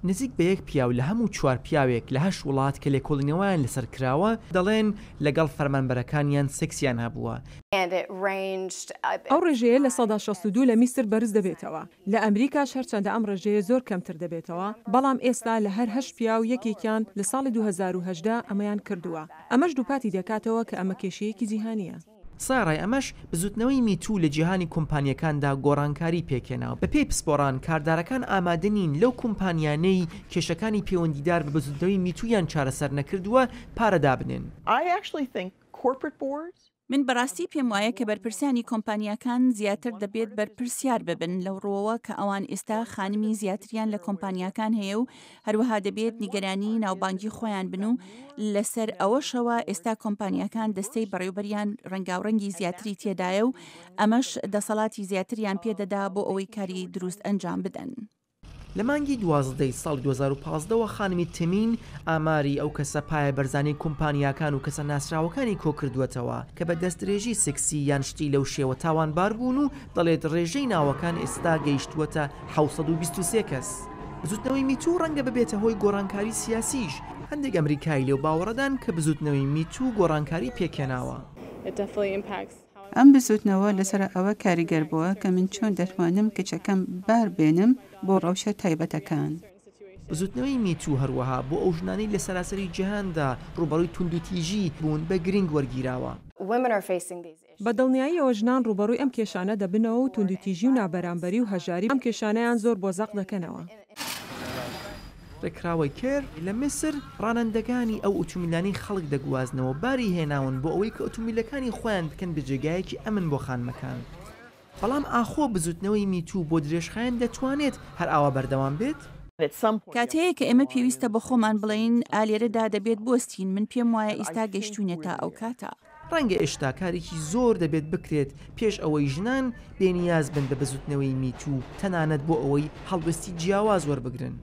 نزیک بە یەک پیاو لە هەموو چوار پیاوێک لە 8 وڵات کە لێکۆڵینەوەیان لەسەر کراوە دەڵێن لەگەڵ فەرمانبەرەکانیان سێکسیان هەبووە. ئەو ڕێژەیە لە 1962 لە میسر بەرز دەبێتەوە. لە ئەمریکاش هەرچەندە ئەم ڕێژەیە زۆر کەمتر دەبێتەوە، بەڵام ئێستا لە هەر 8 پیاو یەکێکیان لە ساڵی 2018 ئەمەیان کردووە. ئەمەش دووپاتی دەکاتەوە کە ئەمە کێشەیەکی جیهانیە. ساڕای ئەمەش بزوتنەوەی میتوو لە جیهانی کۆمپانیەکاندا گۆڕانکاری پێکێناوە. بە پێی پسپۆڕان کاردارەکان ئامادەنین لەو کۆمپانیانەی کێشەکانی پەیوەندیدار بە بزوتنەوەی میتوویان چارەسەر نەکردووە پارەدا بنێن. من بەڕاستی پێم وایە کە بەرپرسیانی کۆمپانیەکان زیاتر دەبێت بەرپرسیار ببن لەو ڕۆوە کە ئەوان ئێستا خانمی زیاتریان لە کۆمپانیەکان هەیە و هەروەها دەبێت نیگەرانی ناوبانگی خۆیان بن و لەسەر ئەوەشەوە ئێستا کۆمپانیەکان دەستەی بەڕێوەبەریان ڕەنگاوڕەنگی زیاتری تێدایە و ئەمەش دەسەڵاتی زیاتریان پێدەدا بۆ ئەوەی کاری دروست ئەنجام بدەن. لە مانگی 12 ساڵی 2015ەوە خانمی تەمین ئاماری ئەو کەسە پایە بەرزانەی کۆمپانیاکان و کەسە ناسراوەکانی کۆکردووەتەوە کە بە دەستدرێژی سێکسی یان شتی لەو شێوە تاوانبار بوون و دەڵێت ڕێژەی ناوەکان ئێستا گەیشتووەتە 723 کەس. بزوتنەوەی میتوو ڕەنگە ببێتە هۆی گۆڕانکاری سیاسیش. هەندێک ئەمریکایی لێو باوەڕەدان کە بزوتنەوەی میتوو گۆڕانکاری پێکێناوە. ئەم بزوتنەوە لەسەر ئەوە کاریگەر بووە کە من چۆن دەتوانم کچەکەم بار بێنم بۆ ڕەوشە تایبەتەکان. بزوتنەوەی میتوو هەروەها بۆ ئەو ژنانەی لە سەراسەری جیهاندا ڕوبەڕووی توندوتیژی بوون بە گرنگ وەرگیراوە. بە دڵنیایی ئەوە ژنان ڕوبەڕووی ئەم کێشانە دەبنەوە و توندوتیژی و نابەرامبەری و هەژاری ئەم کێشانەیان زۆر بۆزەق دەکەنەوە. ڕێکراوەی کرد لە میسر ڕانندەکانی ئەو ئۆتۆمبیلانەی خەڵک دەگوازنەوە باری هێناون بۆ ئەوەی کە ئۆتۆمبیلەکانی خۆیان بکەن بە جێگایەکی ئەمن بۆ خانمەکان. بەڵام ئاخۆ بزوتنەوەی میتوو بۆ درێژخایەن دەتوانێت هەر ئاوا بەردەوام بێت؟ کاتەیە کە ئێمە پێویستە بە خۆمان بڵین ئالێرەدا دەبێت بۆستین، من پێم وایە ئێستا گەیشتوونێتە ئەو کاتە. ڕەنگە ئێشتا کارێکی زۆر دەبێت بکرێت پێش ئەوەی ژنان بێنیاز بن بە بزوتنەوەی میتوو تەنانەت بۆ ئەوەی هەڵوێستی جیاواز وەربگرن.